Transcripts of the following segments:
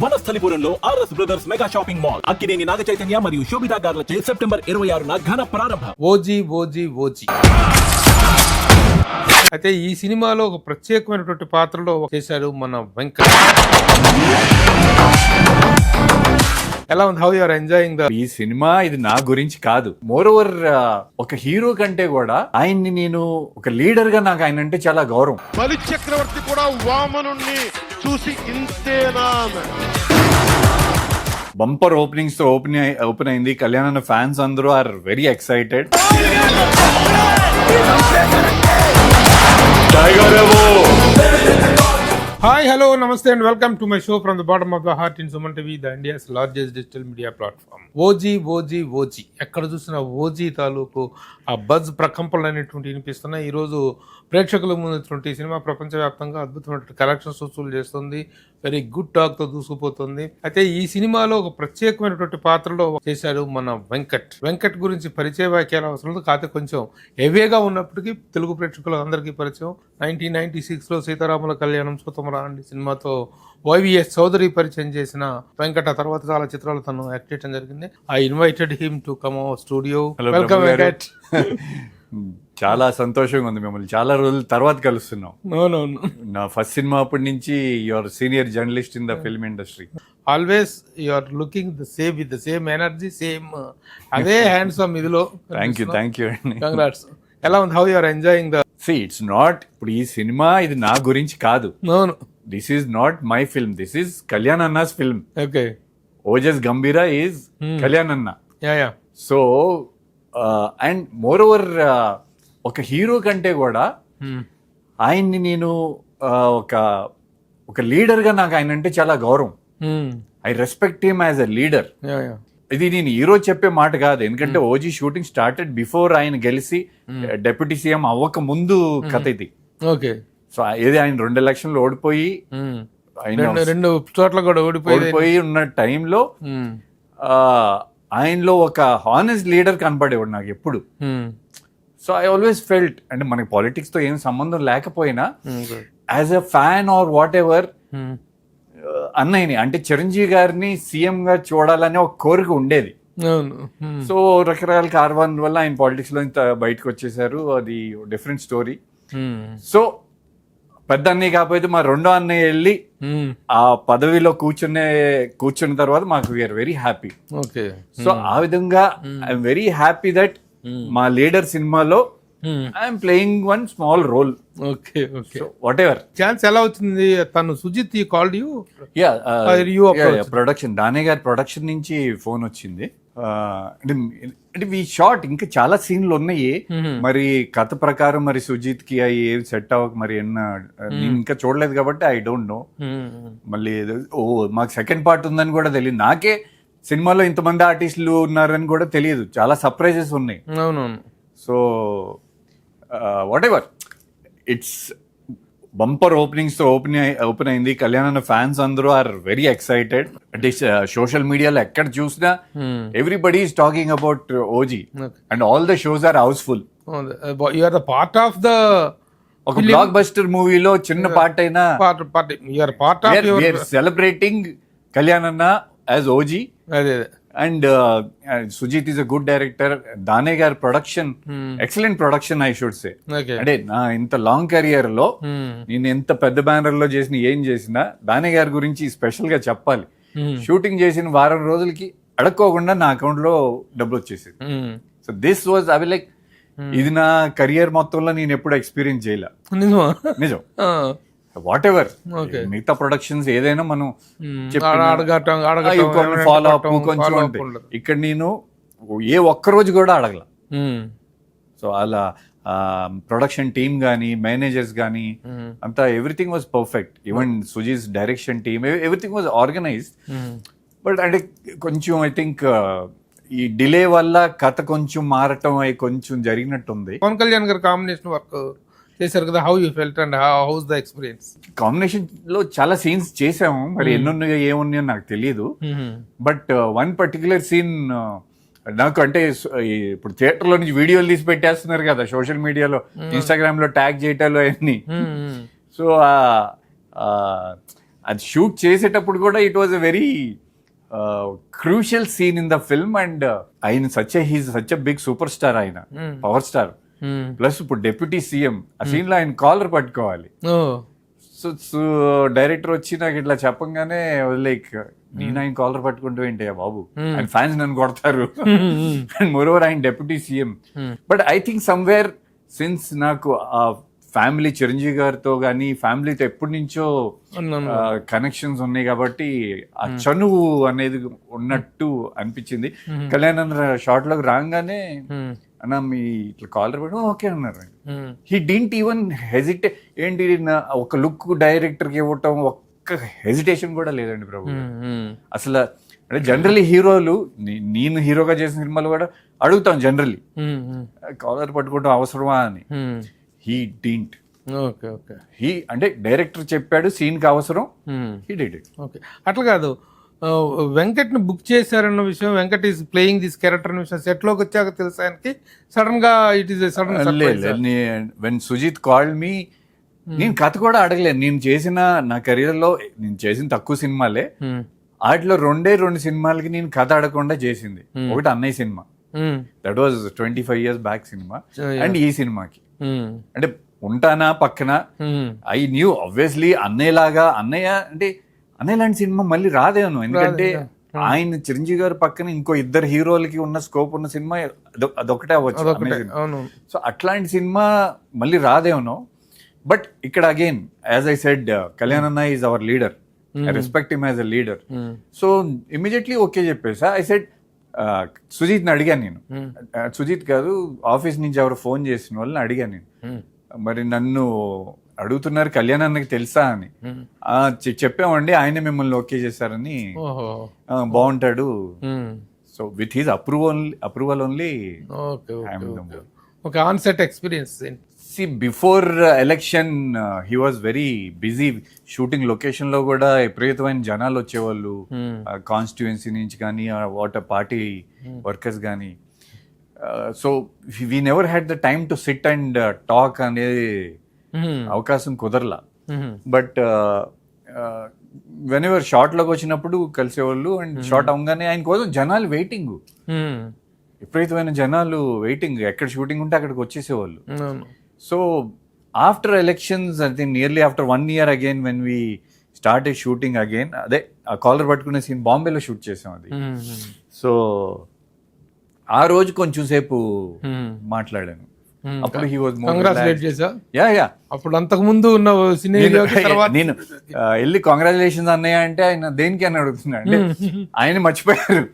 వనస్థలిపురంలో RS brothers mega shopping mall Akkineni Naga Chaitanya మరియు శోభితా గార్లచే September 26న ఘన ప్రారంభం. OG OG OG. అయితే ఈ సినిమాలో ఒక ప్రత్యేకమైనటువంటి పాత్రలో చేశారు మన వెంకట్. ఎలా ఉంది? How you are enjoying the ఈ సినిమా? ఇది నా గురించి కాదు. మోర్ ఓవర్ ఒక హీరో కంటే కూడా ఆయన్ని నేను ఒక లీడర్ గా నాకు ఆయన అంటే చాలా గౌరవం. బలి చక్రవర్తి కూడా వామనుణ్ణి చూసి ఇంతేనా? బంపర్ ఓపెనింగ్స్ తో ఓపెన్ అయింది. కళ్యాణ్ ఫ్యాన్స్ అందరూ are very excited. Hi hello namaste and welcome to my show from the bottom of the heart in Suman TV, the India's largest digital media platform. OG OG OG. ఎక్కడ చూసిన OG తాలూకు ఆ buzz ప్రకంపనలు అనేటువంటి వినిపిస్తున్నాయి. ఈరోజు ప్రేక్షకుల ముందుటువంటి సినిమా ప్రపంచవ్యాప్తంగా అద్భుతమైనటువంటి కలెక్షన్స్ వసూలు చేస్తుంది. వెరీ గుడ్ టాక్ తో దూసుకుపోతుంది. అయితే ఈ సినిమాలో ఒక ప్రత్యేకమైనటువంటి పాత్రలో చేశారు మన వెంకట్. వెంకట్ గురించి పరిచయ వ్యాఖ్యలు అవసరం లేదు, కాకపోతే కొంచెం హెవీగా ఉన్నప్పటికీ తెలుగు ప్రేక్షకులు అందరికీ పరిచయం. 1996లో సీతారాముల కళ్యాణం సుతమరాండి సినిమాతో వైవిఎస్ చౌదరి పరిచయం చేసిన వెంకట తర్వాత చాలా చిత్రాలు తను యాక్ట్ చేయడం జరిగింది. I invited him to come our studio. Welcome Venkat. చాలా సంతోషంగా ఉంది, మిమ్మల్ని చాలా రోజుల తర్వాత కలుస్తున్నాం. అవునవును, నా ఫస్ట్ సినిమా అప్పటి నుంచి your senior journalist in the film industry. Always you are looking the same with the same energy, same అదే హ్యాండ్సమ్ ఇదిలో. థ్యాంక్ యూ అండి. కంగ్రాట్స్. ఎలా ఉంది? How you are enjoying the it's not ఇప్పుడు ఈ cinema ఇది నా గురించి కాదు. అవును, this is not my film, this is Kalyan అన్నాస్ film. Okay. Ojas Gambheera is Kalyan అన్న. Yeah. So and moreover ఒక హీరో కంటే కూడా ఆయన్ని నేను ఒక లీడర్ గా నాకు ఆయన అంటే చాలా గౌరవం. I respect him as a leader. ఇది నేను హీరో చెప్పే మాట కాదు, ఎందుకంటే ఓజీ షూటింగ్ స్టార్టెడ్ బిఫోర్ ఆయన గెలిచి డెప్యూటీ సీఎం అవ్వక ముందు కథ ఇది. ఓకే. సో ఏది ఆయన 2 ఎలక్షన్లు ఓడిపోయి ఆయన 2 చోట్ల కూడా ఓడిపోయి ఉన్న టైంలో ఆయనలో ఒక హానెస్ట్ లీడర్ కనపడేవాడు నాకు ఎప్పుడు. సో ఐ ఆల్వేస్ ఫెల్ట్, అంటే మనకి పాలిటిక్స్ తో ఏం సంబంధం లేకపోయినా as a fan or what ever అన్నయ్యని అంటే చిరంజీవి గారిని సీఎం గా చూడాలనే ఒక కోరిక ఉండేది. సో రకరకాల కారణాల వల్ల ఆయన పాలిటిక్స్ లో ఇంత బయటకు వచ్చేసారు, అది డిఫరెంట్ స్టోరీ. సో పెద్ద అన్నయ్య కాకపోతే మా రెండో అన్నయ్య వెళ్ళి ఆ పదవిలో కూర్చున్న తర్వాత మాకు వీఆర్ వెరీ హ్యాపీ. సో ఆ విధంగా ఐఎమ్ వెరీ హ్యాపీ దట్ మా లీడర్ సినిమాలో I'm playing one small role. Okay. Whatever chance ఎలా వచ్చింది? తను సుజిత్ కాల్డ్ యూ? ప్రొడక్షన్ దానే గారి ప్రొడక్షన్ నుంచి ఫోన్ వచ్చింది. అంటే ఈ షార్ట్ ఇంకా చాలా సీన్లు ఉన్నాయి, మరి కథ ప్రకారం మరి సుజిత్ కి అవి ఏవి సెట్ అవ్వక మరి నేను ఇంకా చూడలేదు కాబట్టి ఐ డోంట్ నో. మళ్ళీ మాకు సెకండ్ పార్ట్ ఉందని కూడా తెలియదు, నాకే సినిమాలో ఇంతమంది ఆర్టిస్టులు ఉన్నారని కూడా తెలియదు, చాలా సర్ప్రైజెస్ ఉన్నాయి. అవునవును. So whatever it's bumper openings తో ఓపెన్ అయింది. కళ్యాణ్ ఫ్యాన్స్ అందరూ ఆర్ వెరీ ఎక్సైటెడ్. అంటే సోషల్ మీడియాలో ఎక్కడ చూసినా everybody is talking about OG and all the shows are housefull. You are the part of the ఒక బ్లాక్ బస్టర్ మూవీలో చిన్న పార్ట్ అయినా సెలబ్రేటింగ్ కళ్యాణ్ అన్న as OG. And Sujeeth is a good director. దానే గారి production excellent production I should say. అంటే నా ఇంత లాంగ్ కెరియర్ లో నేను ఎంత పెద్ద బ్యానర్ లో చేసిన ఏం చేసినా దానే గారి గురించి స్పెషల్ గా చెప్పాలి. షూటింగ్ చేసిన వారం రోజులకి అడక్కోకుండా నా అకౌంట్ లో డబ్బులు వచ్చేసింది. సో దిస్ వాజ్ అవి లైక్ ఇది నా కెరియర్ మొత్తంలో నేను ఎప్పుడు ఎక్స్పీరియన్స్ చేయలే. నిజం. వాట్ ఎవర్ మిగతా ప్రొడక్షన్స్ ఏదైనా మనం ఫాలో అప్ కొంచెం ఉంటాయి, ఇక్కడ నేను ఏ ఒక్క రోజు కూడా అడగల. సో అలా ప్రొడక్షన్ టీమ్ గానీ మేనేజర్స్ గానీ అంతా everything was perfect. Even Suji's direction team everything was organised. But అంటే కొంచెం ఐ థింక్ ఈ డిలే వల్ల కథ కొంచెం మారటం అయి కొంచెం జరిగినట్టుంది. పవన్ కళ్యాణ్ గారు కాంబినేషన్ వర్క్ చేశారు కదా, how you felt and house the experience? Combination లో చాలా సీన్స్ చేసాము, మరి ఎన్నున్నాయో ఏమున్నాయో నాకు తెలియదు. బట్ వన్ పర్టికులర్ సీన్ నాకు అంటే ఇప్పుడు థియేటర్ లో నుంచి వీడియోలు తీసి పెట్టేస్తున్నారు కదా సోషల్ మీడియాలో, ఇన్స్టాగ్రామ్ లో ట్యాగ్ చేయటాలు అన్ని. సో అది షూట్ చేసేటప్పుడు కూడా it was a very crucial scene in the film. And ఆయన he's such a big super star, ఆయన పవర్ స్టార్, ప్లస్ ఇప్పుడు డెప్యూటీ సీఎం. ఆ సీన్ లో ఆయన కాలర్ పట్టుకోవాలి. సో డైరెక్టర్ వచ్చి నాకు ఇట్లా చెప్పంగానే లైక్ నేను ఆయన కాలర్ పట్టుకుంటూ ఏంటయ్యా బాబు, ఆయన ఫ్యాన్స్ నన్ను కొడతారు. అండ్ మోరోవర్ ఆయన deputy CM. But I think somewhere since నాకు ఆ ఫ్యామిలీ చిరంజీవి గారితో కానీ ఫ్యామిలీతో ఎప్పటి నుంచో కనెక్షన్స్ ఉన్నాయి కాబట్టి ఆ చనువు అనేది ఉన్నట్టు అనిపించింది. కళ్యాణ్ షార్ట్ లోకి రాగానే అన్న మీ ఇట్లా కాలర్ పడి ఓకే అన్నారు. He didn't even hesitate. ఏంటి ఒక లుక్ డైరెక్టర్ కి ఇవ్వటం ఒక్క హెజిటేషన్ కూడా లేదండి ప్రభు. అసలు అంటే జనరల్లీ హీరోలు, నేను హీరోగా చేసిన సినిమాలు కూడా అడుగుతాం జనరల్లీ కాలర్ పట్టుకోవడం అవసరమా అని. He didn't. Okay okay. He అంటే డైరెక్టర్ చెప్పాడు సీన్ కి అవసరం, హీ డిడ్ ఇట్. ఓకే, అట్లా కాదు. వెంకట్ ని బుక్ చేశారన్న విషయం, Venkat is playing this character అన్న విషయం సెట్ లోకి వచ్చాక తెలుసు ఆయనకి సడన్ గా it is sudden. When Sujith called me, నేను కథ కూడా అడగలేదు. నేను చేసిన నా కెరీర్ లో నేను చేసిన తక్కువ సినిమాలే, వాటిలో 2 సినిమాలకి నేను కథ అడగకుండా చేసింది. ఒకటి అన్నయ్య cinema, that was 25 years back cinema. And ఈ సినిమాకి అంటే ఉంటానా పక్కన, ఐ న్యూ ఆబ్వియస్లీ అన్నయ్య లాంటి సినిమా మళ్ళీ రాదేమో. ఎందుకంటే ఆయన చిరంజీవి గారి పక్కన ఇంకో 2 హీరోలకి ఉన్న స్కోప్ ఉన్న సినిమా అదొకటే అవ్వచ్చు. సో అట్లాంటి సినిమా మళ్ళీ రాదేమో. బట్ ఇక్కడ again as I said, Kalyan అన్న is our leader, I respect him as a leader. So immediately okay చెప్పేసా. ఐ సెడ్ సుజిత్ ని అడిగాను నేను, సుజిత్ కాదు ఆఫీస్ నుంచి ఎవరు ఫోన్ చేసిన వాళ్ళని అడిగాను నేను, మరి నన్ను అడుగుతున్నారు కళ్యాణ్ అన్నకి తెలుసా అని. చెప్పామండి, ఆయనే మిమ్మల్ని ఓకే చేశారని, బాగుంటాడు. So with his approval only. Okay, on set experience. See, before election, he was very busy shooting location లో కూడా విపరీతమైన జనాలు వచ్చేవాళ్ళు కాన్స్టిట్యుయెన్సీ నుంచి కానీ వాట్ పార్టీ వర్కర్స్ కానీ. So we never had the time to SIT and talk అనేది అవకాశం కుదరలా. బట్ వెన్ ఎవర్ షార్ట్ లోకి వచ్చినప్పుడు కలిసేవాళ్ళు. అండ్ షార్ట్ అవగానే ఆయన కోసం జనాలు వెయిటింగ్, విపరీతమైన జనాలు వెయిటింగ్, ఎక్కడ షూటింగ్ ఉంటే అక్కడికి వచ్చేసేవాళ్ళు. So after elections, I think nearly after 1 year again when we started shooting again, అదే ఆ కాలర్ పట్టుకునే సీన్ బాంబేలో షూట్ చేసాం అది. సో ఆ రోజు కొంచెం సేపు మాట్లాడాను. అప్పుడు హీ వాజ్ కంగ్రాచులేట్ చేసా. యా అప్పుడు అంతకు ముందు ఉన్న నేను వెళ్ళి కంగ్రాచులేషన్స్ అన్నయ్య అంటే ఆయన దేనికి అని అడుగుతున్నా అంటే ఆయన మర్చిపోయారు.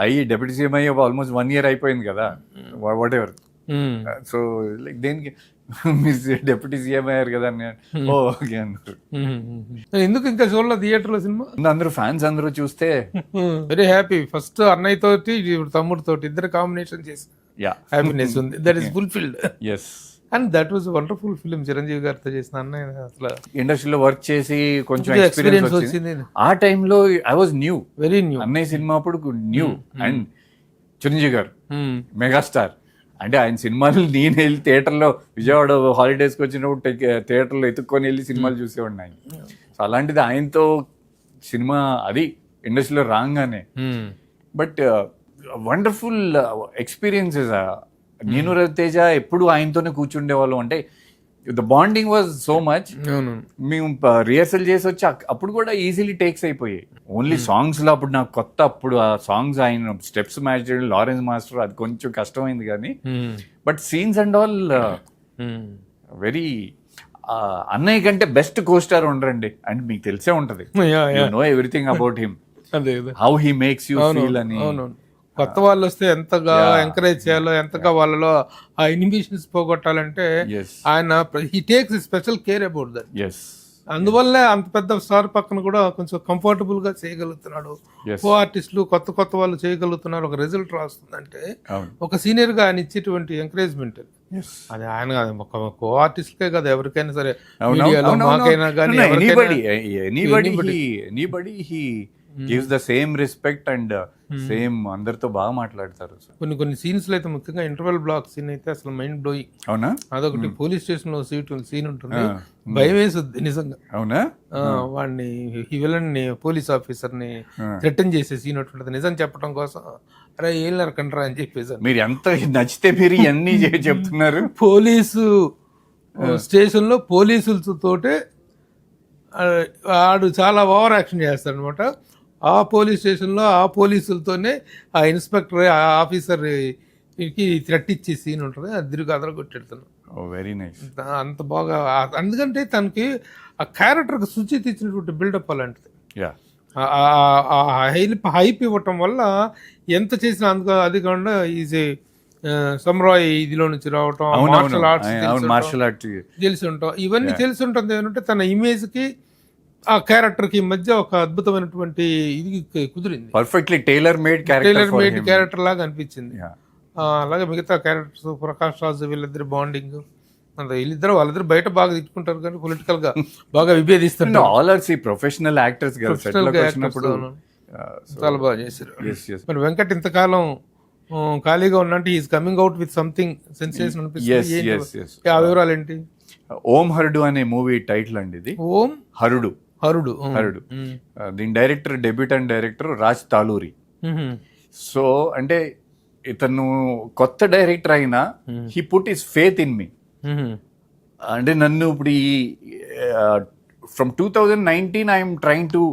అయ్యి డెప్యూటీ సీఎం అయ్యి ఆల్మోస్ట్ 1 year అయిపోయింది కదా, వాట్ ఎవర్. సో లైక్ దేనికి మీరు డెప్యూటీ సీఎం అయ్యారు కదా అని ఓకే అన్నారు. ఎందుకు ఇంకా చూడలేదు థియేటర్ లో సినిమా? అందరూ ఫ్యాన్స్ అందరూ చూస్తే వెరీ హ్యాపీ. ఫస్ట్ అన్నయ్య తోటి తమ్ముడు తోటి ఇద్దరు కాంబినేషన్ చేసి హ్యాపీనెస్ ఉంది. That is fulfilled. Yes. And that was wonderful film. Chiranjeevi గారితో చేసిన అన్నయ్య అసలు ఇండస్ట్రీలో వర్క్ చేసి కొంచెం ఎక్స్పీరియన్స్ వచ్చింది. ఆ టైంలో I was new, very new. అన్నయ్య సినిమా అప్పుడు న్యూ. అండ్ చిరంజీవి గారు మెగాస్టార్. అంటే ఆయన సినిమాలు నేను వెళ్ళి థియేటర్లో విజయవాడ హాలిడేస్కి వచ్చినప్పుడు థియేటర్లో ఎత్తుక్కొని వెళ్ళి సినిమాలు చూసేవాడిని ఆయన. సో అలాంటిది ఆయనతో సినిమా అది ఇండస్ట్రీలో రాగానే. But wonderful experiences. నేను రవితేజ ఎప్పుడు ఆయనతోనే కూర్చుండేవాళ్ళం. అంటే the bonding was so much. మేము రిహర్సల్ చేసి వచ్చి అప్పుడు కూడా ఈజీలీ టేక్స్ అయిపోయాయి. ఓన్లీ సాంగ్స్ లో అప్పుడు నాకు కొత్త, అప్పుడు ఆ సాంగ్స్ ఆయన స్టెప్స్ మ్యాచ్ చేయడం లారెన్స్ మాస్టర్ అది కొంచెం కష్టమైంది కానీ, but scenes and all very. అన్నయ్య కంటే బెస్ట్ కోస్టార్ ఉండరండి. అండ్ మీకు తెలిసే ఉంటది, know everything about him, how he makes you feel అని. కొత్త వాళ్ళు వస్తే ఎంతగా ఎంకరేజ్ చేయాలో, ఎంతగా వాళ్ళలో ఆ ఇన్హిబిషన్స్ పోగొట్టాలంటే ఆయన he takes special care about that. అందువల్లే అంత పెద్ద స్టార్ పక్కన కూడా కొంచెం కంఫర్టబుల్ గా చేయగలుగుతున్నాడు. కో ఆర్టిస్టులు కొత్త వాళ్ళు చేయగలుగుతున్నారు. ఒక రిజల్ట్ రాస్తుందంటే ఒక సీనియర్ గా ఆయన ఇచ్చేటువంటి ఎంకరేజ్మెంట్ అది. ఆయన ఒక కో ఆర్టిస్ట్కే కదా, ఎవరికైనా సరే, మాకైనా కానీ gives the same respect and same అందరితో బాగా మాట్లాడతారు. కొన్ని సీన్స్ లో అయితే ముఖ్యంగా ఇంటర్వెల్ బ్లాక్ సీన్ అయితే అసలు మైండ్ బ్లోయింగ్. అవునా? అదొకటి పోలీస్ స్టేషన్ లో సీన్ ఉంటుంది, భయం వేసుద్ది నిజంగా. అవునా? వాడిని ఈ విలన్ ని పోలీస్ ఆఫీసర్ ని థ్రెటన్ చేసే సీన్ ఉంటుంది. నిజం చెప్పడం కోసం అరే ఏం నరకంటారా అని చెప్పేసి. మీరు ఎంత నచ్చితే మీరు ఇవన్నీ చెప్తున్నారు. పోలీసు స్టేషన్ లో పోలీసులతోటే ఆడు చాలా ఓవర్ యాక్షన్ చేస్తాడు అనమాట. ఆ పోలీస్ స్టేషన్లో ఆ పోలీసులతోనే ఆ ఇన్స్పెక్టర్ ఆ ఆఫీసర్కి థ్రెట్ ఇచ్చే సీన్ ఉంటుంది. అది తిరిగి అదరగొట్టెడుతున్నాను. Very nice. అంత బాగా, ఎందుకంటే తనకి ఆ క్యారెక్టర్కి శుచిత ఇచ్చినటువంటి బిల్డప్ అలాంటిది. హైప్ ఇవ్వటం వల్ల ఎంత చేసినా అందుకు అది కాకుండా ఈజ్ సమ్రాయ్ ఇదిలో నుంచి రావటం, మార్షల్ ఆర్ట్స్ తెలిసి ఉంటాం, ఇవన్నీ తెలిసి ఉంటుంది. ఏంటంటే తన ఇమేజ్ కి ఆ క్యారెక్టర్ కి మధ్య ఒక అద్భుతమైనటువంటి ఇది కుదిరింది. పర్ఫెక్ట్లీ టైలర్ మేడ్ క్యారెక్టర్ లాగా అనిపించింది. అలాగే మిగతా క్యారెక్టర్స్ ప్రకాష్ రాజ్ వీళ్ళిద్దరు బాండింగ్, వాళ్ళిద్దరు బయట బాగా తిట్టుకుంటారు కానీ పొలిటికల్ గా బాగా విభేదిస్తారు. ఆల్ ఆర్ సి ప్రొఫెషనల్ యాక్టర్స్ చాలా బాగా చేశారు. మరి వెంకట్ ఇంతకాలం ఖాళీగా ఉన్నట్టు is coming out with something sensation అనిపిస్తుంది. ఆ వివరాలు ఏంటి? ఓం హరుడు అనే మూవీ టైటిల్ అండి ఇది. ఓం హరుడు. దీని director, debutant director Raj Taluri. So అంటే ఇతను కొత్త డైరెక్టర్ అయినా he put his faith in me. అంటే నన్ను ఇప్పుడు ఈ from 2019 I'm trying to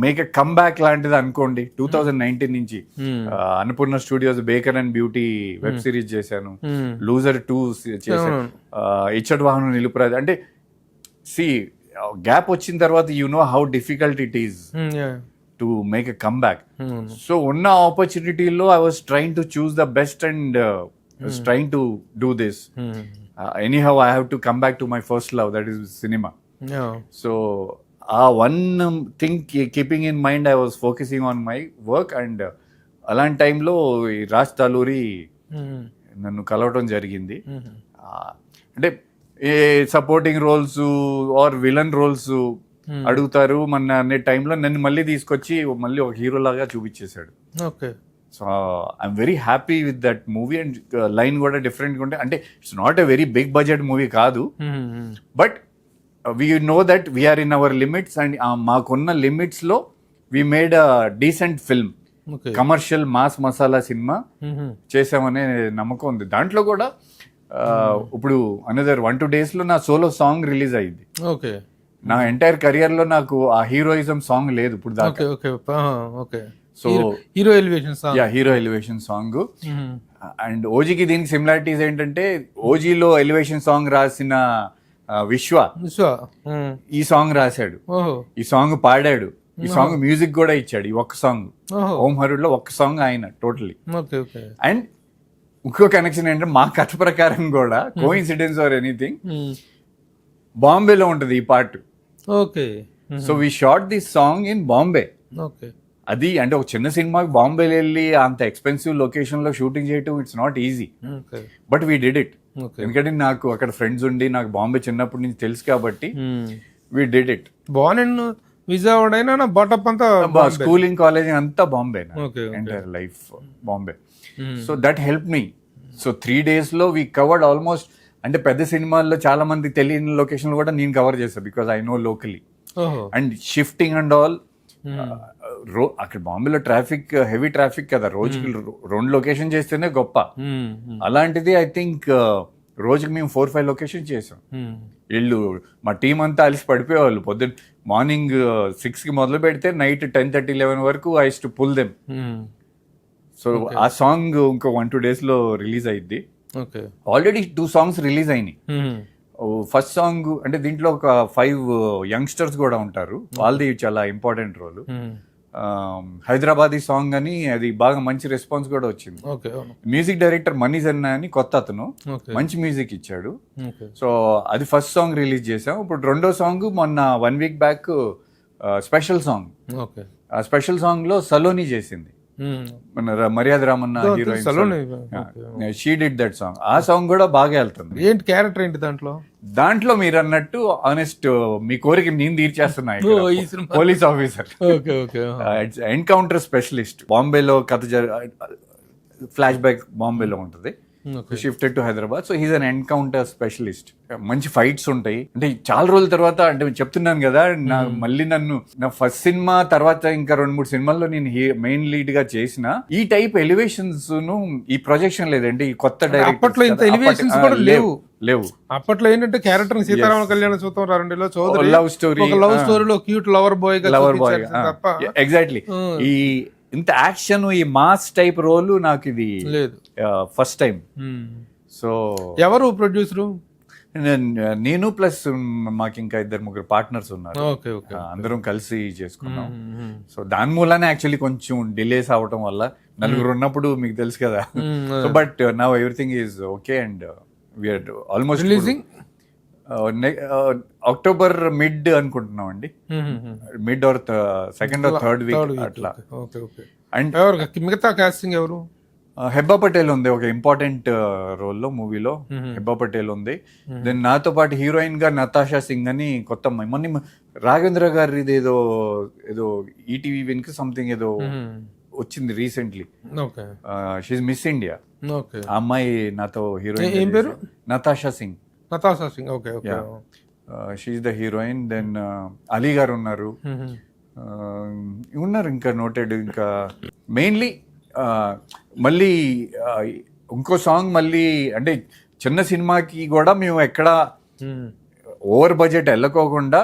make a comeback లాంటిది అనుకోండి. 2019 నుంచి Annapurna studios baker and beauty web series చేశాను, లూజర్ 2 చేశాను, ఇచ్చటి వాహనం నిలుపురాదు. అంటే సి గ్యాప్ వచ్చిన తర్వాత you know how difficult it is to make a comeback. So ఉన్న ఆపర్చునిటీలో I was trying to choose the best and trying to do this. Anyhow I have to come back to my first love, that is cinema. So ఆ one thing keeping in mind I was focusing on my work. And అలాంటి టైంలో ఈ రాజ్ తాలూరి నన్ను కలవటం జరిగింది. అంటే ఏ supporting roles are villain roles అడుగుతారు మన అనే టైంలో నన్ను మళ్ళీ తీసుకొచ్చి మళ్ళీ ఒక హీరో లాగా చూపించేశాడు. Okay. So I'm very happy with that movie. And line కూడా డిఫరెంట్గా ఉంటాయి. అంటే it's not a very big budget movie కాదు, but we know that we are in our limits and maakunna limits lo we made a decent film. Commercial mass masala cinema చేసామనే నమ్మకం ఉంది. దాంట్లో కూడా ఇప్పుడు అనదర్ 1-2 days లో నా solo song release అయ్యింది. Okay. నా ఎంటైర్ కెరియర్ లో నాకు ఆ హీరోయిజం సాంగ్ లేదు ఇప్పుడు దాకా. Okay. So hero elevation song. And ఓజీకి దీనికి సిమిలారిటీస్ ఏంటంటే ఓజీలో ఎలివేషన్ సాంగ్ రాసిన విశ్వ ఈ సాంగ్ రాశాడు, ఈ సాంగ్ పాడాడు, ఈ సాంగ్ మ్యూజిక్ కూడా ఇచ్చాడు. ఈ ఒక్క సాంగ్ ఓం హరుడులో ఒక్క సాంగ్ ఆయన టోటలీ. అండ్ ఇంకో కనెక్షన్ ఏంటంటే మా కథ ప్రకారం కూడా కోఇన్సిడెన్స్ ఆర్ ఎనీథింగ్ బాంబేలో ఉంటది ఈ part. Okay. So we shot this song in Bombay. Okay. అది అంటే ఒక చిన్న సినిమాకి బాంబేలో వెళ్ళి అంత ఎక్స్పెన్సివ్ లొకేషన్ లో షూటింగ్ చేయటం it's not easy, but we did it. ఎందుకంటే నాకు అక్కడ ఫ్రెండ్స్ ఉండి నాకు బాంబే చిన్నప్పటి నుంచి తెలుసు కాబట్టి we did it. Born in Vijayawada అయినా బాటప్ అంతా స్కూలింగ్ కాలేజ్ అంతా Bombay, entire life Bombay. So that help me. So 3 days లో వీ కవర్డ్ ఆల్మోస్ట్, అంటే పెద్ద సినిమాల్లో చాలా మంది తెలియని లొకేషన్ కూడా నేను కవర్ చేస్తాను because I know locally. And shifting and all అక్కడ బాంబేలో ట్రాఫిక్ హెవీ ట్రాఫిక్ కదా, రోజుకి 2 లొకేషన్ చేస్తేనే గొప్ప. అలాంటిది ఐ థింక్ రోజుకి మేము 4-5 లొకేషన్ చేసాం. వీళ్ళు మా టీం అంతా అలిసి పడిపోయేవాళ్ళు. పొద్దున్న మార్నింగ్ 6కి మొదలు పెడితే నైట్ 10-11 వరకు I to pull them. So ఆ సాంగ్ ఇంకో 1-2 days లో రిలీజ్ అయ్యిద్ది. ఆల్రెడీ 2 songs రిలీజ్ అయినాయి. ఫస్ట్ సాంగ్ అంటే దీంట్లో ఒక 5 యంగ్స్టర్స్ కూడా ఉంటారు, వాళ్ళది చాలా ఇంపార్టెంట్ రోల్. హైదరాబాదీ సాంగ్ అని అది బాగా మంచి రెస్పాన్స్ కూడా వచ్చింది. మ్యూజిక్ డైరెక్టర్ మనీ జన్నా అని కొత్త అతను మంచి మ్యూజిక్ ఇచ్చాడు. సో అది ఫస్ట్ సాంగ్ రిలీజ్ చేసాం. ఇప్పుడు రెండో సాంగ్ మొన్న 1 week బ్యాక్ స్పెషల్ సాంగ్. ఆ స్పెషల్ సాంగ్ లో సలోని చేసింది. మన మర్యాద రామన్న సలోనే. She did that song. ఆ సాంగ్ కూడా బాగా వెళ్తుంది. ఏంటి క్యారెక్టర్ ఏంటి దాంట్లో? దాంట్లో మీరు అన్నట్టు ఆనెస్ట్ మీ కోరిక నేను తీర్చేస్తున్నా. ఈ cinema. Police officer, okay okay. Encounter specialist. బాంబేలో కథ ఫ్లాష్ బ్యాక్ బాంబేలో ఉంటుంది, shifted to Hyderabad. So he's an encounter specialist. మంచి ఫైట్స్ ఉంటాయి. అంటే చాలా రోజుల తర్వాత, అంటే చెప్తున్నాను కదా, మళ్ళీ నా ఫస్ట్ సినిమా తర్వాత ఇంకా 2-3 సినిమాల్లో నేను మెయిన్ లీడ్ గా చేసిన ఈ టైప్ ఎలివేషన్స్ ఈ ప్రొజెక్షన్ లేదంటే ఈ కొత్త డైరెక్టర్ అప్పట్లో ఇంత ఎలివేషన్స్ కూడా లేవు. అప్పట్లో ఏంటంటే క్యారెక్టర్ సీతారామ కళ్యాణ చూద్దాం 2లో చౌదరి లవ్ స్టోరీ, ఒక లవ్ స్టోరీలో క్యూట్ లవర్ బాయ్ తప్ప ఎగ్జాక్ట్లీ ఈ ఇంత యాక్షన్ ఈ మాస్ టైప్ రోల్ నాకు ఇది లేదు, ఫస్ట్ టైం. సో ఎవరు ప్రొడ్యూసరు? నేను ప్లస్ మాకు ఇంకా 2-3 పార్ట్నర్స్ ఉన్నారు. Okay okay. అందరం కలిసి చేసుకున్నాం. సో దాని మూలానే యాక్చువల్లీ కొంచెం డిలేస్ అవటం వల్ల, నలుగురు ఉన్నప్పుడు మీకు తెలుసు కదా. So but now everything is okay and we are almost releasing October mid అనుకుంటున్నాం అండి. Mid or second or third week అట్లా. అండ్ మిగతా కాస్టింగ్ ఎవరు? హెబ్బా పటేల్ ఉంది ఒక ఇంపార్టెంట్ రోల్లో మూవీలో. హెబ్బా పటేల్ ఉంది. దెన్ నాతో పాటు హీరోయిన్ గా నతాషా సింగ్ అని కొత్త మొన్న రాఘవేంద్ర గారి ఏదో ఈటీవీ విన్ కి సంథింగ్ ఏదో వచ్చింది రీసెంట్లీ. She miss India. ఆ అమ్మాయి నాతో హీరోయిన్. ఏం పేరు? Natasha Singh. Natasha Singh, okay okay. She's the heroine. Then Ali గారు ఉన్నారు. ఉన్నారు ఇంకా నోటెడ్. ఇంకా మెయిన్లీ మళ్ళీ ఇంకో సాంగ్ మళ్ళీ, అంటే చిన్న సినిమాకి కూడా మేము ఎక్కడ ఓవర్ బడ్జెట్ వెళ్ళకోకుండా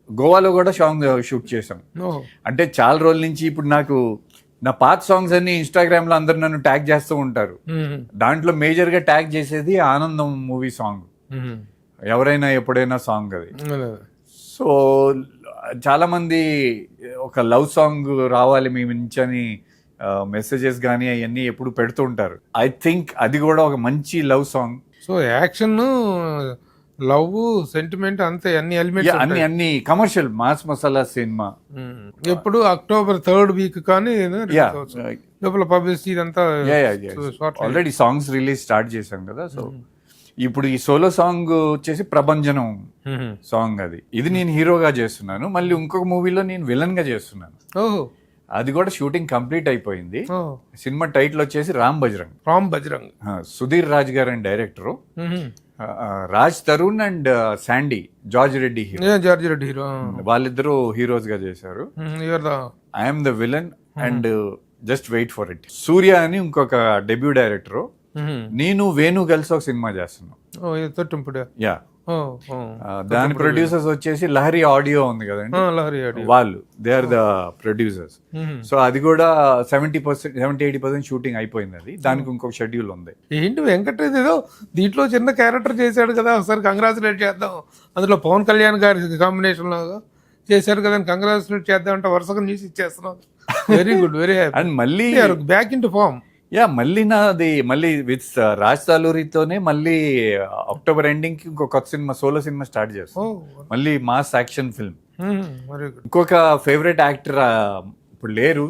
గోవాలో కూడా సాంగ్ షూట్ చేసాం. అంటే చాలా రోజుల నుంచి ఇప్పుడు నాకు నా పాత సాంగ్స్ అన్ని ఇన్స్టాగ్రామ్ లో అందరు నన్ను ట్యాగ్ చేస్తూ ఉంటారు. దాంట్లో మేజర్ గా ట్యాగ్ చేసేది ఆనందం మూవీ సాంగ్, ఎవరైనా ఎప్పుడైనా సాంగ్ అది. సో చాలా మంది ఒక లవ్ సాంగ్ రావాలి మీ నుంచి అని మెసేజెస్ కానీ అవన్నీ ఎప్పుడు పెడుతూ ఉంటారు. ఐ థింక్ అది కూడా ఒక మంచి love song. So action, love, sentiment అంతే అన్ని ఎలిమెంట్స్ అన్ని కమర్షియల్ మాస్ మసాలా సినిమా. ఎప్పుడు అక్టోబర్ 3rd వీక్ కానీ లోపల పబ్లిసిటీ ఇదంతా. ఆల్రెడీ సాంగ్స్ రిలీజ్ స్టార్ట్ చేశాం కదా. సో ఇప్పుడు ఈ సోలో సాంగ్ వచ్చేసి ప్రభంజనం సాంగ్. ఇది నేను హీరోగా చేస్తున్నాను. మళ్ళీ ఇంకొక మూవీలో నేను విలన్ గా చేస్తున్నాను. అది కూడా షూటింగ్ కంప్లీట్ అయిపోయింది. సినిమా టైటిల్ వచ్చేసి రామ్ బజరంగ్. సుధీర్ రాజ్ గారు and director, Raj Tarun and Sandy George Reddy hero. వాళ్ళిద్దరూ హీరోస్ గా చేశారు. I'm the villain and just wait for it. Surya అని ఇంకొక డెబ్యూ డైరెక్టర్, నేను వేణు కలిసి ఒక సినిమా చేస్తున్నాం. యా, దాని ప్రొడ్యూసర్స్ వచ్చేసి లహరి ఆడియో ఉంది కదండి, వాళ్ళు they are the producers. So అది కూడా 70-80% షూటింగ్ అయిపోయింది. అది దానికి ఇంకొక షెడ్యూల్ ఉంది. ఏంటి వెంకటేష్ ఏదో దీంట్లో చిన్న క్యారెక్టర్ చేశాడు కదా, ఒకసారి కంగ్రాచులేట్ చేద్దాం. అందులో పవన్ కళ్యాణ్ గారి కాంబినేషన్ లాగా చేశారు కదా, కంగ్రాచులేట్ చేద్దాం అంటే వరుసగా న్యూస్ ఇచ్చేస్తున్నాం. Very good, very happy. And మళ్ళీ బ్యాక్ ఇన్ టు ఫార్మ్. మళ్ళీ నాది మళ్ళీ విత్ రాజ్ తాలూరితోనే మళ్ళీ అక్టోబర్ ఎండింగ్ కి ఇంకో కొత్త సినిమా, సోలో సినిమా స్టార్ట్ చేస్తాం. మళ్ళీ మాస్ యాక్షన్ ఫిల్మ్. ఇంకొక ఫేవరెట్ యాక్టర్ ఇప్పుడు లేరు,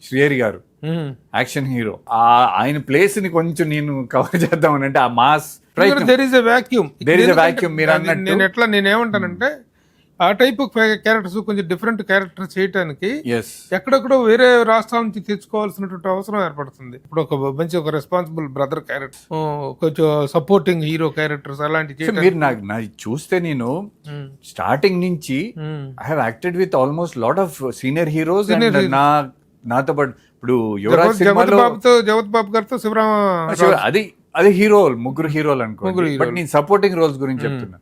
శ్రీహరి గారు, యాక్షన్ హీరో. ఆయన ప్లేస్ ని కొంచెం నేను కవర్ చేద్దామని అంటే ఆ mass there is a vacuum. మీరు అన్నట్టు నేనేమంటానంటే ఆ టైప్ క్యారెక్టర్స్ కొంచెం డిఫరెంట్ క్యారెక్టర్ చేయడానికి yes ఎక్కడెక్కడో వేరే రాష్ట్రాల నుంచి తెచ్చుకోవాల్సినటువంటి అవసరం ఏర్పడుతుంది. ఇప్పుడు ఒక రెస్పాన్సిబుల్ బ్రదర్ క్యారెక్టర్, కొంచెం సపోర్టింగ్ హీరో క్యారెక్టర్స్ అలాంటి మీరు నాకు చూస్తే నేను స్టార్టింగ్ నుంచి I have acted with almost lot of senior heroes. నాతో పాటు ఇప్పుడు యువరాజ్ సినిమాలో జగత్ బాబు గారితో శివరామ, అది హీరో, ముగ్గురు హీరోలు అనుకోండి. బట్ నేను సపోర్టింగ్ రోల్స్ గురించి చెప్తున్నా.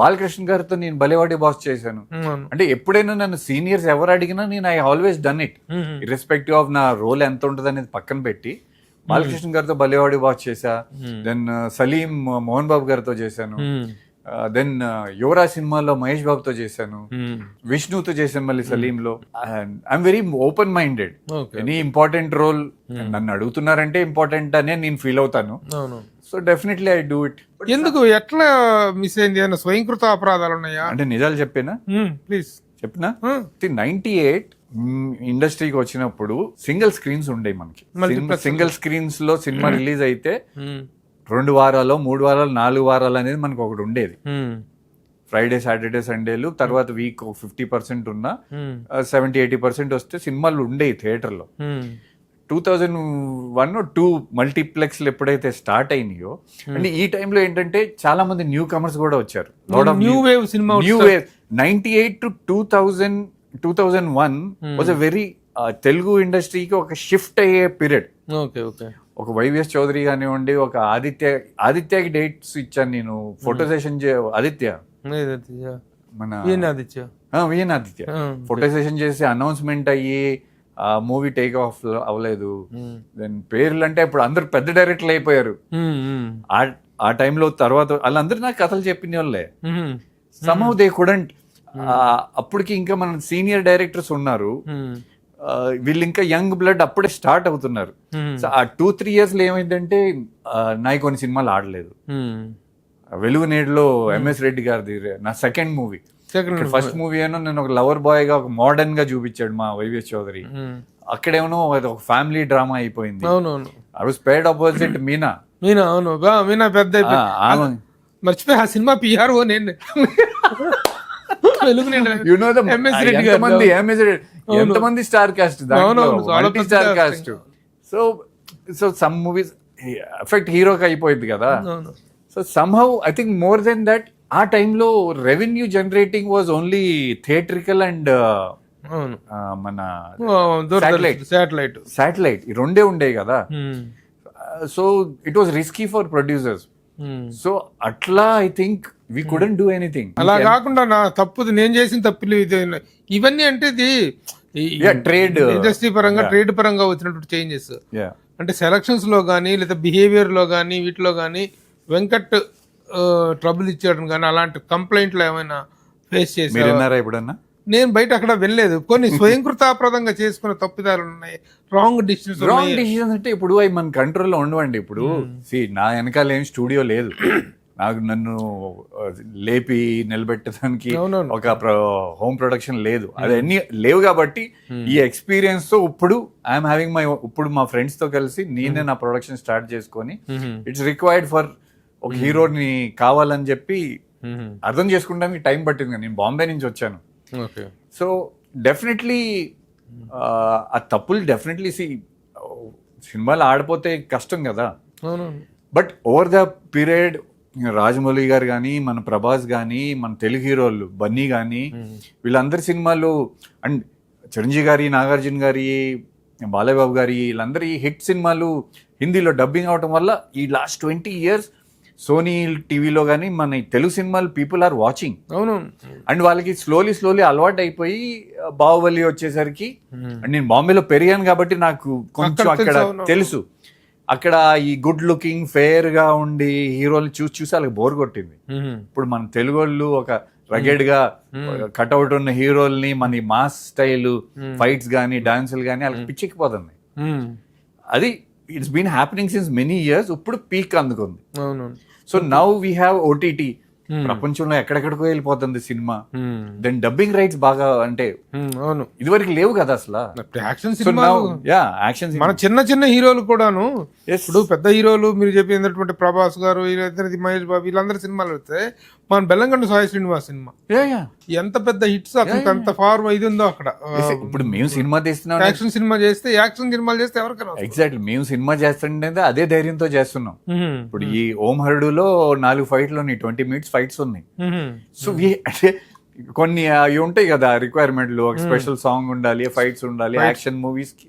బాలకృష్ణ గారితో నేను బలేవాడి బాస్ చేశాను. అంటే ఎప్పుడైనా నన్ను సీనియర్స్ ఎవరు అడిగినా నేను I always done it, irrespective of నా రోల్ ఎంత ఉంటుంది అనేది పక్కన పెట్టి. బాలకృష్ణ గారితో బలేవాడి బాస్ చేశా. దెన్ సలీం మోహన్ బాబు గారితో చేశాను. దెన్ యువరాజ్ సినిమాలో మహేష్ బాబుతో చేశాను. విష్ణుతో చేశాను మళ్ళీ సలీం లో. I'm very open minded. Any important role నన్ను అడుగుతున్నారంటే ఇంపార్టెంట్ అనే నేను ఫీల్ అవుతాను. So definitely I do it. ఎందుకు ఎట్లా మిస్ అయింది? ఏమైనా స్వయంకృత అపరాధాలు ఉన్నాయా? అంటే నిజాలు చెప్పేనా? ప్లీజ్ చెప్పినా. 98 ఇండస్ట్రీకి వచ్చినప్పుడు సింగిల్ స్క్రీన్స్ ఉండేవి మనకి. Multiplex సింగిల్ స్క్రీన్స్ లో సినిమా రిలీజ్ అయితే 2 వారాలు 3 వారాలు 4 వారాలు అనేది మనకు ఒకటి ఉండేది. ఫ్రైడే సాటర్డే సండేలు, తర్వాత వీక్ 50% ఉన్న 70-80% వస్తే సినిమాలు ఉండేవి థియేటర్లో. 2001-2 మల్టీప్లెక్స్లు ఎప్పుడైతే స్టార్ట్ అయినాయో, అంటే ఈ టైంలో ఏంటంటే చాలా మంది న్యూ కమర్స్ కూడా వచ్చారు. New wave cinema, new wave 98 to 2001 was a very Telugu ఇండస్ట్రీకి ఒక షిఫ్ట్ అయ్యే పీరియడ్. Okay okay. ఒక వైవిఎస్ చౌదరి కానివ్వండి, ఒక ఆదిత్యకి డేట్స్ ఇచ్చాను నేను, ఫోటో సెషన్ ఆదిత్య మన విఎన్ ఆదిత్య ఫోటో సెషన్ చేసి అనౌన్స్మెంట్ అయ్యి ఆ మూవీ టేక్ ఆఫ్ అవ్వలేదు. దెన్ పేర్లు అంటే ఇప్పుడు అందరు పెద్ద డైరెక్టర్లు అయిపోయారు. ఆ టైంలో తర్వాత వాళ్ళందరూ నాకు కథలు చెప్పిన వాళ్ళే. Somehow they couldn't. అప్పటికి ఇంకా మన సీనియర్ డైరెక్టర్స్ ఉన్నారు, వీళ్ళు ఇంకా యంగ్ బ్లడ్ అప్పుడే స్టార్ట్ అవుతున్నారు. సో ఆ 2-3 years లో ఏమైందంటే నాకు కొన్ని సినిమాలు ఆడలేదు. వెలుగు నేడులో ఎంఎస్ రెడ్డి గారిది నా సెకండ్ మూవీ. ఫస్ట్ మూవీ ఏమో నేను ఒక లవర్ బాయ్ గా ఒక మోడర్న్ గా చూపించాడు మా వైవిఎస్ చౌదరి. అక్కడేమో ఒక ఫ్యామిలీ డ్రామా అయిపోయింది. I was paid opposite Meena. Meena పెద్ద మర్చిపోయి ఆ సినిమా పిఆర్ఓ నేను. ఎంతమంది star cast, multi star cast. So some movies effect హీరోకి అయిపోయింది కదా. So somehow I think more than that ఆ టైంలో revenue generating was only theatrical and మన శాటిలైట్ ఈ రెండే ఉండేవి కదా. So it was risky for producers. So అట్లా I think we couldn't do anything. అలా కాకుండా నా తప్పుది, నేను చేసిన తప్పులు ఇవన్నీ అంటే ఇది ట్రేడ్ ఇండస్ట్రీ పరంగా ట్రేడ్ పరంగా వచ్చినటువంటి చేంజెస్. అంటే సెలక్షన్స్ లో కానీ లేదా బిహేవియర్ లో కానీ వీటిలో కానీ వెంకట్ ట్రబుల్ ఇచ్చేయడం కానీ అలాంటి కంప్లైంట్లు ఏమైనా ఫేస్ చేసి ఎప్పుడన్నా? నేను బయట అక్కడ వెళ్ళలేదు. కొన్ని స్వయంకృతాప్రదంగా చేసుకున్న తప్పిదాలు ఉన్నాయి, రాంగ్ డిసిషన్స్ అంటే ఇప్పుడు అవి మన కంట్రోల్లో ఉండవండి. ఇప్పుడు నా వెనకాల ఏం స్టూడియో లేదు, నాకు నన్ను లేపి నిలబెట్టడానికి ఒక హోమ్ ప్రొడక్షన్ లేదు, అదన్నీ లేవు. కాబట్టి ఈ ఎక్స్పీరియన్స్ తో ఇప్పుడు ఐఎమ్ హ్యావింగ్ ఇప్పుడు మా ఫ్రెండ్స్ తో కలిసి నేనే నా ప్రొడక్షన్ స్టార్ట్ చేసుకొని, ఇట్స్ రిక్వైర్డ్ ఫర్ ఒక హీరోని కావాలని చెప్పి అర్థం చేసుకోవడానికి టైం పట్టింది. నేను బాంబే నుంచి వచ్చాను. సో డెఫినెట్లీ ఆ తప్పులు డెఫినెట్లీ సినిమాలు ఆడిపోతే కష్టం కదా. But over the period Rajamouli గారు కానీ, మన ప్రభాస్ కానీ, మన తెలుగు హీరోలు బన్నీ కానీ, వీళ్ళందరి సినిమాలు అండ్ చిరంజీవి గారి, నాగార్జున గారి, బాలయ్యబాబు గారి, వీళ్ళందరి హిట్ సినిమాలు హిందీలో డబ్బింగ్ అవటం వల్ల ఈ లాస్ట్ 20 years సోనీ టీవీలో కానీ మన తెలుగు సినిమాలు పీపుల్ ఆర్ వాచింగ్. అండ్ వాళ్ళకి స్లోలీ అలవాటు అయిపోయి బాహుబలి వచ్చేసరికి, అండ్ నేను బాంబేలో పెరిగాను కాబట్టి నాకు కొంచెం అక్కడ తెలుసు. అక్కడ ఈ గుడ్ లుకింగ్ ఫెయిర్ గా ఉండి హీరోలు చూసి వాళ్ళకి బోర్ కొట్టింది. ఇప్పుడు మన తెలుగు వాళ్ళు ఒక రగెడ్ గా కట్అవుట్ ఉన్న హీరోల్ని మన మాస్ స్టైల్ ఫైట్స్ గానీ డాన్సులు గానీ వాళ్ళకి పిచ్చెక్కిపోతుంది. అది it's been happening since many years. ఇప్పుడు పీక్ అందుకుంది. So now we have OTT. ప్రపంచంలో ఎక్కడెక్కడికో వెళ్ళిపోతుంది సినిమా. దెన్ డబ్బింగ్ రైట్స్ బాగా అంటే ఇదివరకు లేవు కదా అసలు. యాక్షన్ మన చిన్న హీరోలు కూడాను, ఇప్పుడు పెద్ద హీరోలు మీరు చెప్పినటువంటి ప్రభాస్ గారు, మహేష్ బాబు, వీళ్ళందరూ సినిమాలు వస్తే మన బెల్లంకొండ సాయి శ్రీనివాస్ సినిమా ఎంత పెద్ద హిట్స్, అతనికి అంత ఫార్ ఇది ఉందో అక్కడ. ఇప్పుడు మేము సినిమా తీస్తున్నాం, యాక్షన్ సినిమాలు చేస్తే ఎవరికైనా ఎగ్జాక్ట్లీ మేము సినిమా చేస్తుంటే అదే ధైర్యంతో చేస్తున్నాం. ఇప్పుడు ఈ ఓం హరుడులో 4 ఫైట్లు 20 minutes ఫైట్స్ ఉన్నాయి. సో అంటే కొన్ని అవి ఉంటాయి కదా రిక్వైర్మెంట్లు, ఒక స్పెషల్ సాంగ్ ఉండాలి, ఫైట్స్ ఉండాలి యాక్షన్ మూవీస్ కి.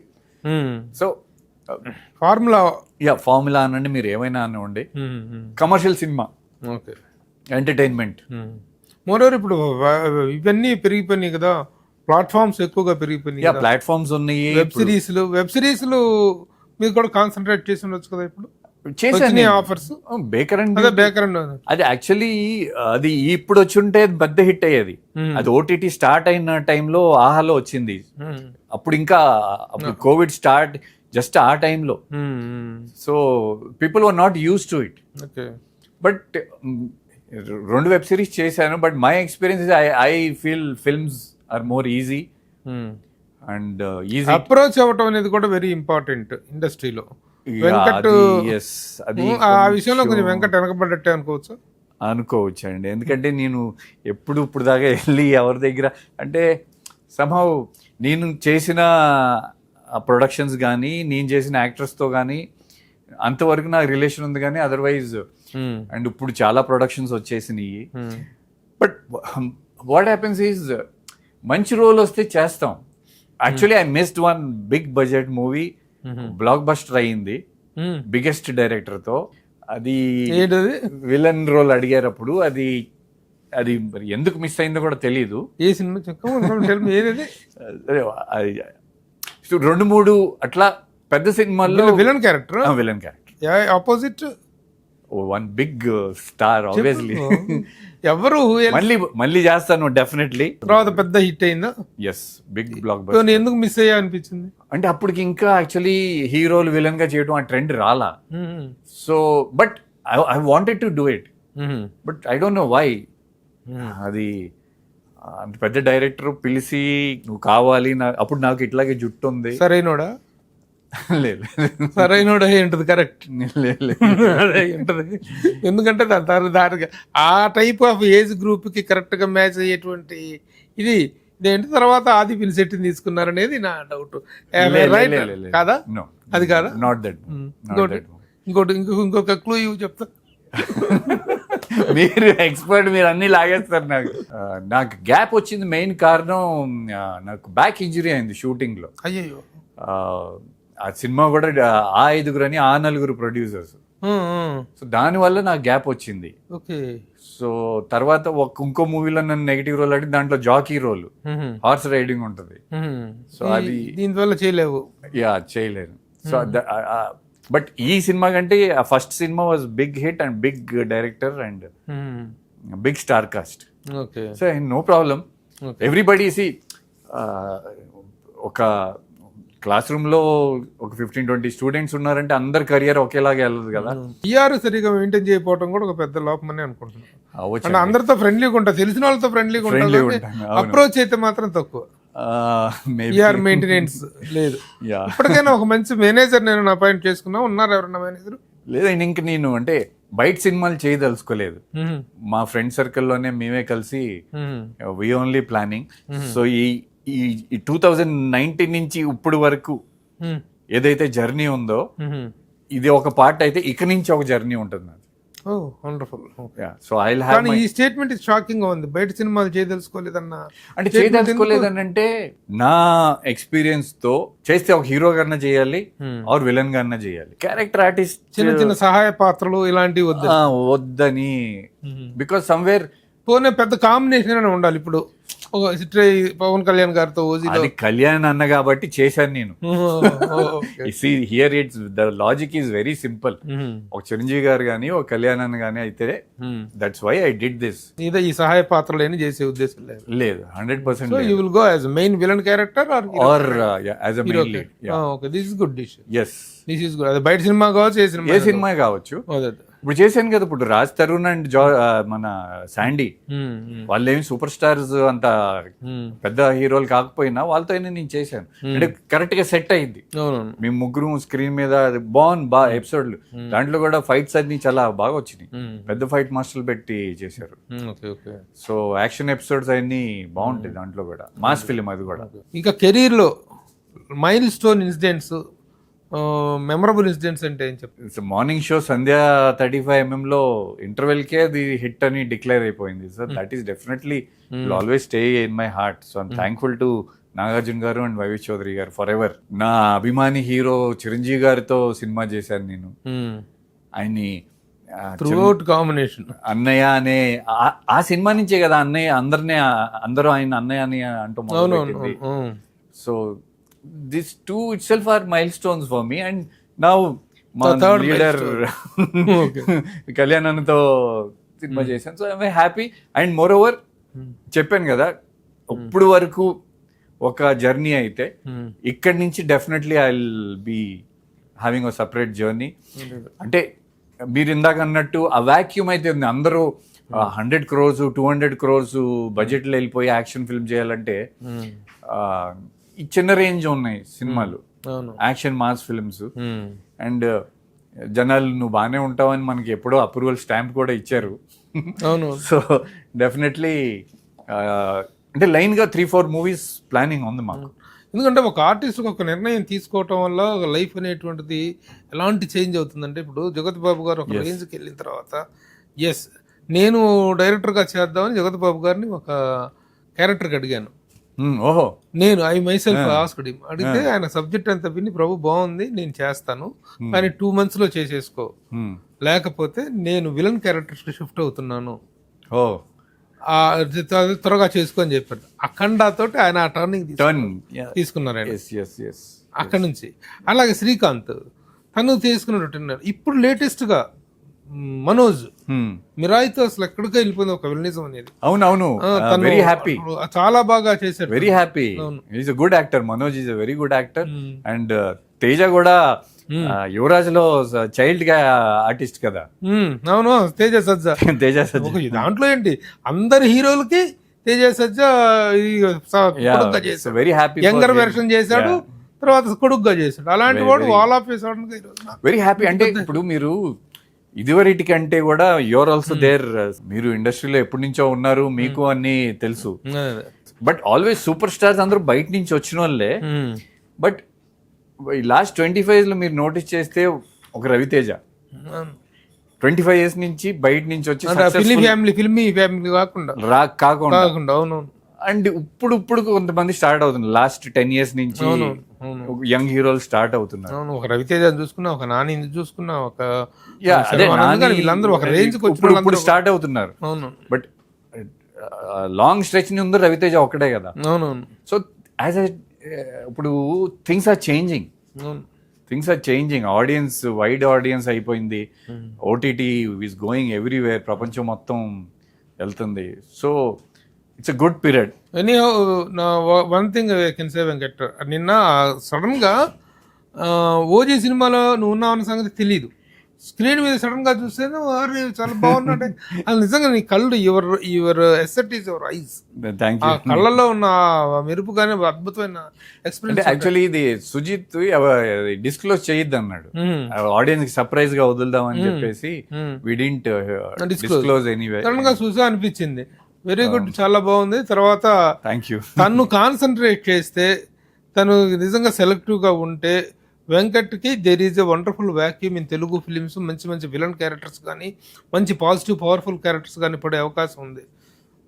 సో ఫార్ములా అనండి, మీరు ఏమైనా అనండి, కమర్షియల్ సినిమా, ఎంటర్టైన్మెంట్. మోరోవర్ ఇప్పుడు ఇవన్నీ పెరిగిపోయినాయి కదా, ప్లాట్ఫామ్స్ ఎక్కువగా పెరిగిపోయినాయి, ప్లాట్ఫామ్స్ ఉన్నాయి. వెబ్ సిరీస్లు మీరు కూడా కాన్సన్ట్రేట్ చేసి ఉండొచ్చు కదా. ఇప్పుడు ఆఫర్స్ బేకర్ అది యాక్చువల్లీ అది ఇప్పుడు వచ్చి ఉంటే పెద్ద హిట్ అయ్యేది. అది ఓటీటీ స్టార్ట్ అయిన టైంలో ఆహాలో వచ్చింది. అప్పుడు ఇంకా కోవిడ్ స్టార్ట్ జస్ట్ ఆ టైంలో. So people were not use to it. But 2 web series చేశాను. But my experience I feel films are more easy. And easy approach అవ్వటం అనేది కూడా వెరీ ఇంపార్టెంట్ ఇండస్ట్రీలో. వెంకట్ అది ఆ విషయంలో కొంచెం వెంకట్ వెనకబడ్డట్టే అనుకోవచ్చు. అనుకోవచ్చు అండి, ఎందుకంటే నేను ఇప్పుడు దాకా వెళ్ళి ఎవరి దగ్గర అంటే somehow నేను చేసిన ప్రొడక్షన్స్ కానీ నేను చేసిన యాక్టర్స్తో కానీ అంతవరకు నాకు రిలేషన్ ఉంది, కానీ అదర్వైజ్ అండ్ ఇప్పుడు చాలా ప్రొడక్షన్స్ వచ్చేసినాయి. బట్ వాట్ హ్యాపెన్స్ ఈజ్ మంచి రోల్ వస్తే చేస్తాం. Actually I missed one big budget movie, blockbuster అయ్యింది బిగ్గెస్ట్ డైరెక్టర్తో. అది విలన్ రోల్ అడిగారప్పుడు అది మరి ఎందుకు మిస్ అయిందో కూడా తెలీదు. ఏ సినిమా ఏది 2-3 అట్లా పెద్ద సినిమాల్లో villain character opposite one big star obviously. ఎవరు మళ్ళీ చేస్తాను డెఫినెట్లీ. తర్వాత పెద్ద హిట్ అయిందా? Yes, big blockbuster. ఎందుకు మిస్ అయ్యా అనిపించింది అంటే అప్పటికి ఇంకా యాక్చువల్లీ హీరోలు విలన్ గా చేయడం ఆ ట్రెండ్ రాలా. So but I wanted to do it, but I don't know why. అది అంత పెద్ద డైరెక్టర్ పిలిచి నువ్వు కావాలి, అప్పుడు నాకు ఇట్లాగే జుట్టు ఉంది. సరైనోడా? లేదు, సరైనోడా ఉంటుంది కరెక్ట్. అదే ఉంటుంది, ఎందుకంటే దానికి ఆ టైప్ ఆఫ్ ఏజ్ గ్రూప్ కి కరెక్ట్ గా మ్యాచ్ అయ్యేటువంటి ఇదేంటి తర్వాత ఆది పిలిసెట్టిని తీసుకున్నారనేది నా డౌట్. కాదా? అది కాదా? Not that. ఇంకొక క్లూ చెప్తా. మీరు ఎక్స్పర్ట్, మీరు అన్ని లాగేస్తారు. నాకు గ్యాప్ వచ్చింది మెయిన్ కారణం నాకు బ్యాక్ ఇంజరీ అయింది షూటింగ్ లో. అయ్యో, ఆ సినిమా కూడా ఆ 5 అని ఆ 4 ప్రొడ్యూసర్స్. సో దాని వల్ల నాకు గ్యాప్ వచ్చింది. సో తర్వాత ఇంకో మూవీలో నన్ను నెగిటివ్ రోల్ అంటే దాంట్లో జాకీ రోల్, హార్స్ రైడింగ్ ఉంటది. సో అది దీనివల్ల చేయలేవు. చేయలేను. సో బట్ ఈ సినిమా కంటే ఆ first cinema was big hit and big director and big star cast. So no problem. Everybody see ఒక క్లాస్ రూమ్ లో ఒక 15-20 స్టూడెంట్స్ ఉన్నారంటే అందరి కెరియర్ ఒకేలాగా వెళ్ళదు కదా. టీఆర్ సరిగా మెయింటైన్ చేయకపోవడం కూడా ఒక పెద్ద లోపం అని అనుకుంటున్నాను. అందరితో ఫ్రెండ్లీగా ఉంటా, తెలిసిన వాళ్ళతో ఫ్రెండ్లీగా ఉంటా, అప్రోచ్ అయితే మాత్రం తక్కువ. మెయింటెనెన్స్ లేదు. ఇప్పటికైనా ఒక మంచి మేనేజర్ నేను అపాయింట్ చేసుకున్నా, ఉన్నారు ఎవరన్నా మేనేజర్? లేదు, ఇంక నేను అంటే బయట సినిమాలు చేయదలుచుకోలేదు. మా ఫ్రెండ్ సర్కిల్లోనే మేమే కలిసి వి ఓన్లీ ప్లానింగ్. సో ఈ 2019 నుంచి ఇప్పుడు వరకు ఏదైతే జర్నీ ఉందో ఇది ఒక పార్ట్ అయితే ఇక నుంచి ఒక జర్నీ ఉంటుంది. ఈ స్టేట్మెంట్ షాకింగ్ గా ఉంది. బయట సినిమాలు చేయదలుచుకోలేదన్నా అంటే చేయదలుచుకోలేదనంటే నా ఎక్స్పీరియన్స్ తో చేస్తే ఒక హీరో కన్నా చేయాలి ఆర్ విలన్ కన్నా చేయాలి. క్యారెక్టర్ ఆర్టిస్ట్ చిన్న సహాయ పాత్రలు ఇలాంటివి వద్దని, బికాస్ సమ్వేర్ పోనీ పెద్ద కాంబినేషన్ అని ఉండాలి. ఇప్పుడు పవన్ కళ్యాణ్ గారితో అది కళ్యాణ్ అన్న కాబట్టి చేశాను నేను. Here it's the logic is very simple. ఒక చిరంజీవి గారు గానీ ఒక కళ్యాణ్ అన్న గానీ అయితే that's why I did this. ఈ సహాయ పాత్రలు ఏమి చేసే ఉద్దేశం లేదు. 100%. So you will go as a main villain character or as a main lead. Okay, this is good decision. Yes, this is good. అది బయట సినిమా కావచ్చు, ఏ సినిమా కావచ్చు. ఇప్పుడు చేశాను కదా, ఇప్పుడు రాజ్ తరుణ్ అండ్ మన శాండీ వాళ్ళు ఏమి సూపర్ స్టార్స్ అంత పెద్ద హీరోలు కాకపోయినా వాళ్ళతో నేను చేశాను. అంటే కరెక్ట్ గా సెట్ అయింది. మేము ముగ్గురు స్క్రీన్ మీద బాగా ఎపిసోడ్లు, దాంట్లో కూడా ఫైట్స్ అన్ని చాలా బాగా వచ్చినాయి. పెద్ద ఫైట్ మాస్టర్లు పెట్టి చేశారు. సో యాక్షన్ ఎపిసోడ్స్ అన్ని బాగుంటాయి దాంట్లో కూడా. మాస్ ఫిలిం అది కూడా. ఇంకా కెరీర్ లో mile stone incidents, memorable incidents అంటే ఏం చెప్తారు? మార్నింగ్ షో సంధ్యా 35mm లో ఇంటర్వెల్ కే అది హిట్ అని డిక్లేర్ అయిపోయింది. So that is definitely always stay in my heart. So I'm thankful to Nagarjuna గారు అండ్ వైవి చౌదరి గారు ఫర్ ఎవర్. నా అభిమాని హీరో చిరంజీవి గారితో సినిమా చేశాను నేను. ఆయన్ని కాంబినేషన్ అన్నయ్య అనే ఆ సినిమా నుంచే కదా అందరూ ఆయన అన్నయ్య అని అంటూ మొదలుపెట్టింది. So these two itself are milestones for me. And now my leader Kalyan అన్నతో సినిమా చేశాను. So I'm happy. And more over చెప్పాను కదా, ఇప్పుడు వరకు ఒక జర్నీ అయితే ఇక్కడి నుంచి definitely I will be having a separate journey. అంటే మీరు ఇందాక అన్నట్టు ఆ వాక్యూమ్ అయితే ఉంది. అందరూ 100 crores 200 crores బడ్జెట్లో వెళ్ళిపోయి యాక్షన్ ఫిల్మ్ చేయాలంటే ఈ చిన్న రేంజ్ ఉన్నాయి సినిమాలు, అవును. Action mass films. అండ్ జనాలు నువ్వు బాగానే ఉంటావని మనకి ఎప్పుడో అప్రూవల్ స్టాంప్ కూడా ఇచ్చారు. అవును. సో డెఫినెట్లీ అంటే లైన్గా 3-4 మూవీస్ ప్లానింగ్ ఉంది మాకు. ఎందుకంటే ఒక ఆర్టిస్ట్ ఒక నిర్ణయం తీసుకోవటం వల్ల ఒక లైఫ్ అనేటువంటిది ఎలాంటి చేంజ్ అవుతుందంటే, ఇప్పుడు జగత్ బాబు గారు ఒక రేంజ్కి వెళ్ళిన తర్వాత, ఎస్ నేను డైరెక్టర్గా చేద్దామని జగత్ బాబు గారిని ఒక క్యారెక్టర్కి అడిగాను. ఓహో, నేను ఐ మైసెల్ఫ్ ఆస్క్డ్ హిమ్. అడిగితే ఆయన సబ్జెక్ట్ అంతా విని, ప్రభు బాగుంది నేను చేస్తాను కానీ 2 months లో చేసేసుకో, లేకపోతే నేను విలన్ క్యారెక్టర్స్కి షిఫ్ట్ అవుతున్నాను, ఓ త్వరగా చేసుకొని చెప్పారు. అఖండాతోటి ఆయన ఆ టర్నింగ్ తీసుకున్నారు ఆయన అక్కడి నుంచి. అలాగే శ్రీకాంత్ తను తీసుకున్నట్టున్నారు. ఇప్పుడు లేటెస్ట్గా మనోజ్ మిరాయితో అసలు ఎక్కడికో వెళ్ళిపోయింది ఒక విలనిజం అనేది. అవునవును, వెరీ హ్యాపీ, చాలా బాగా చేశారు, very happy. Is a good actor, Manoj is a very good actor. And Teja కూడా యువరాజ్ లో చైల్డ్ గా ఆర్టిస్ట్ కదా. అవును, తేజ సజ్జా. తేజ సజ్జా దాంట్లో ఏంటి అందరి హీరోలకి తేజ సజ్జా వెరీ హ్యాపీ. యంగర్ వెర్షన్ చేశాడు, తర్వాత కొడుకుగా చేశాడు. అలాంటి వాడు వాల్ ఆఫ్ వెరీ హ్యాపీ. అంటే ఇప్పుడు మీరు ఇదివరటి కంటే కూడా యువర్ ఆల్సో దేర్, మీరు ఇండస్ట్రీలో ఎప్పటి నుంచో ఉన్నారు, మీకు అన్ని తెలుసు. బట్ ఆల్వేస్ సూపర్ స్టార్స్ అందరూ బయట నుంచి వచ్చిన వాళ్ళే. బట్ ఈ లాస్ట్ 25 years లో మీరు నోటీస్ చేస్తే ఒక రవితేజ 25 years నుంచి బయట నుంచి వచ్చి ఫిల్మీ ఫ్యామిలీ కాకుండా అవును. అండ్ ఇప్పుడు కొంతమంది స్టార్ట్ అవుతుంది, లాస్ట్ 10 years నుంచి యంగ్ హీరోలు స్టార్ట్ అవుతున్నారు. ఒక రవితేజ చూసుకున్నా, ఒక నాని చూసుకున్నా, ఒక వీళ్ళందరూ ఒక రేంజ్ ఇప్పుడు స్టార్ట్ అవుతున్నారు. బట్ లాంగ్ స్ట్రెచ్ ని ఉంది రవితేజ ఒక్కడే కదా. సో యాజ్ ఇప్పుడు things are changing, audience wide audience అయిపోయింది, ఓటీటీ ఈస్ గోయింగ్ ఎవ్రీవేర్, ప్రపంచం మొత్తం వెళ్తుంది. So it's a good period. Anyhow one thing I can say Venkat, నిన్న సడన్ గా ఓజీ సినిమాలో నువ్వు ఉన్నావు అన్న సంగతి తెలియదు, స్క్రీన్ మీద సడన్ గా చూస్తే చాలా బాగున్నాడే. అది నిజంగా నీ కళ్ళు, your asset is your eyes. ఆ కళ్ళల్లో ఉన్న మెరుపు కానీ అద్భుతమైన ఎక్స్పీరియన్స్. యాక్చువల్లీ ఇది సుజిత్ డిస్క్లోజ్ చేయొద్దు అన్నాడు, ఆడియన్స్ కి సర్ప్రైజ్ గా వదులుదాం అని చెప్పేసి వి డిడ్ంట్ డిస్క్లోజ్ ఎనీవే. సడన్ గా చూసా అనిపించింది, వెరీ గుడ్, చాలా బాగుంది. తర్వాత థ్యాంక్ యూ. తను కాన్సన్ట్రేట్ చేస్తే, తను నిజంగా సెలెక్టివ్ గా ఉంటే, వెంకట్కి there is a wonderful vacuum in Telugu films. మంచి మంచి విలన్ క్యారెక్టర్స్ కానీ, మంచి పాజిటివ్ పవర్ఫుల్ క్యారెక్టర్స్ కానీ పడే అవకాశం ఉంది.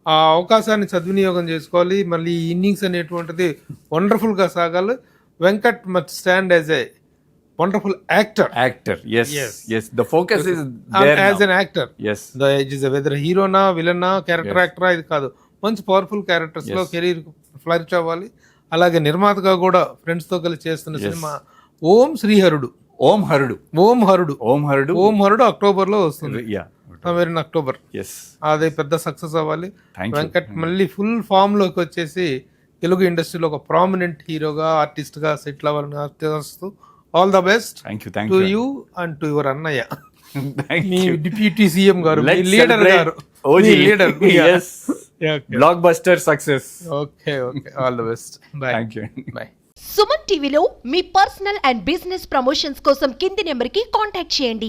ఆ అవకాశాన్ని సద్వినియోగం చేసుకోవాలి. మళ్ళీ ఈ ఇన్నింగ్స్ అనేటువంటిది వండర్ఫుల్గా సాగాలి. Venkat must stand as a wonderful actor. The focus is as an actor. Yes. Whether హీరోనా, విలనా, క్యారెక్టర్ యాక్టరా, ఇది కాదు, మంచి పవర్ఫుల్ క్యారెక్టర్స్ లో కెరీర్ ఫ్లరిష్ అవ్వాలి. అలాగే నిర్మాతగా కూడా ఫ్రెండ్స్ తో కలిసి చేస్తున్న సినిమా ఓం హరుడు అక్టోబర్ లో వస్తుంది, అక్టోబర్. అదే పెద్ద సక్సెస్ అవ్వాలి. వెంకట్ మళ్ళీ ఫుల్ ఫామ్ లోకి వచ్చేసి తెలుగు ఇండస్ట్రీలో ఒక ప్రామినెంట్ హీరోగా, ఆర్టిస్ట్ గా సెటిల్ అవ్వాలని ఆశిస్తూ all the best to you and to your అన్నయ్య, మీ డిప్యూటీ సీఎం గారు, లీడర్ గారు, leader. Block buster success. Okay, all the best. Thank you. By. Suman టీవీలో మీ పర్సనల్ అండ్ బిజినెస్ ప్రమోషన్స్ కోసం కింది నెంబర్కి కాంటాక్ట్ చేయండి.